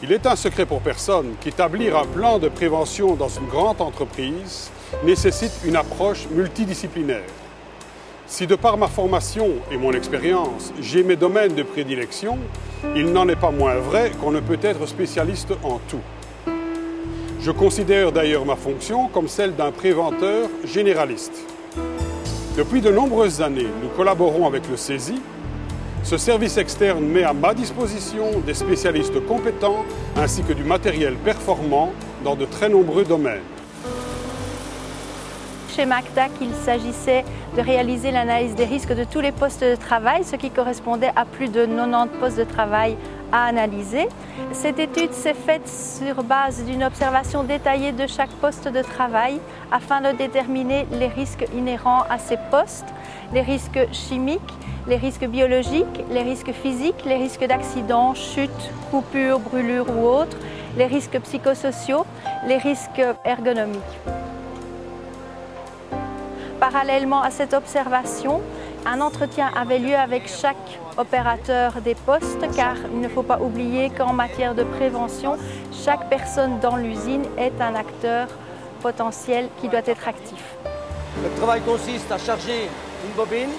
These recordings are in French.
Il est un secret pour personne qu'établir un plan de prévention dans une grande entreprise nécessite une approche multidisciplinaire. Si de par ma formation et mon expérience, j'ai mes domaines de prédilection, il n'en est pas moins vrai qu'on ne peut être spécialiste en tout. Je considère d'ailleurs ma fonction comme celle d'un préventeur généraliste. Depuis de nombreuses années, nous collaborons avec le CESI. Ce service externe met à ma disposition des spécialistes compétents ainsi que du matériel performant dans de très nombreux domaines. Chez MACTAC, il s'agissait de réaliser l'analyse des risques de tous les postes de travail, ce qui correspondait à plus de 90 postes de travail à analyser. Cette étude s'est faite sur base d'une observation détaillée de chaque poste de travail afin de déterminer les risques inhérents à ces postes, les risques chimiques, les risques biologiques, les risques physiques, les risques d'accidents, chutes, coupures, brûlures ou autres, les risques psychosociaux, les risques ergonomiques. Parallèlement à cette observation, un entretien avait lieu avec chaque opérateur des postes car il ne faut pas oublier qu'en matière de prévention, chaque personne dans l'usine est un acteur potentiel qui doit être actif. Le travail consiste à charger une bobine.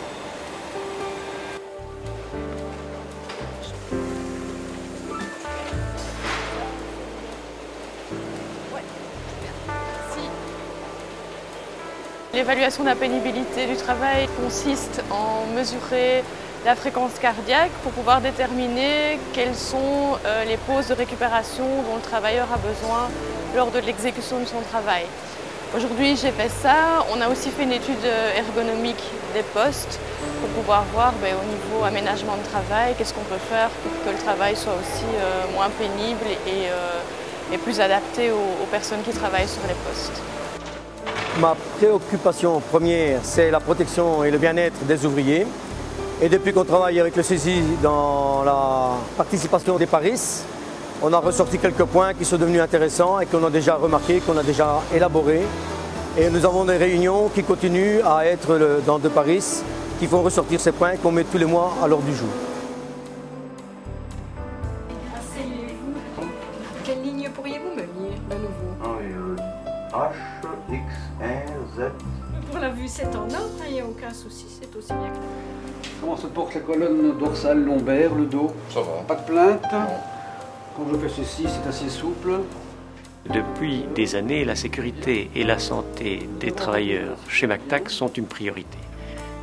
L'évaluation de la pénibilité du travail consiste en mesurer la fréquence cardiaque pour pouvoir déterminer quelles sont les pauses de récupération dont le travailleur a besoin lors de l'exécution de son travail. Aujourd'hui, j'ai fait ça. On a aussi fait une étude ergonomique des postes pour pouvoir voir au niveau aménagement de travail, qu'est-ce qu'on peut faire pour que le travail soit aussi moins pénible et plus adapté aux personnes qui travaillent sur les postes. Ma préoccupation première, c'est la protection et le bien-être des ouvriers. Et depuis qu'on travaille avec le CESI dans la participation des Paris, on a ressorti quelques points qui sont devenus intéressants et qu'on a déjà remarqué, qu'on a déjà élaboré. Et nous avons des réunions qui continuent à être dans de Paris, qui font ressortir ces points qu'on met tous les mois à l'ordre du jour. Asseyez-vous. Quelle ligne pourriez-vous me lire de nouveau? H, X, R, Z. Pour la vue, c'est en ordre, il n'y a aucun souci, c'est aussi bien que... Comment se portent les colonnes dorsales, lombaires, le dos? Ça va. Pas de plainte? Non. Quand je fais ceci, c'est assez souple. Depuis des années, la sécurité et la santé des travailleurs chez MACTAC sont une priorité.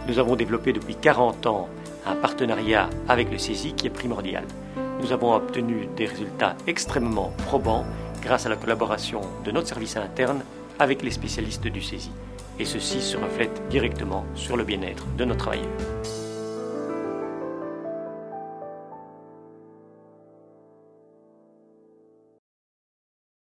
Nous avons développé depuis 40 ans un partenariat avec le CESI qui est primordial. Nous avons obtenu des résultats extrêmement probants grâce à la collaboration de notre service interne avec les spécialistes du CESI. Et ceci se reflète directement sur le bien-être de nos travailleurs.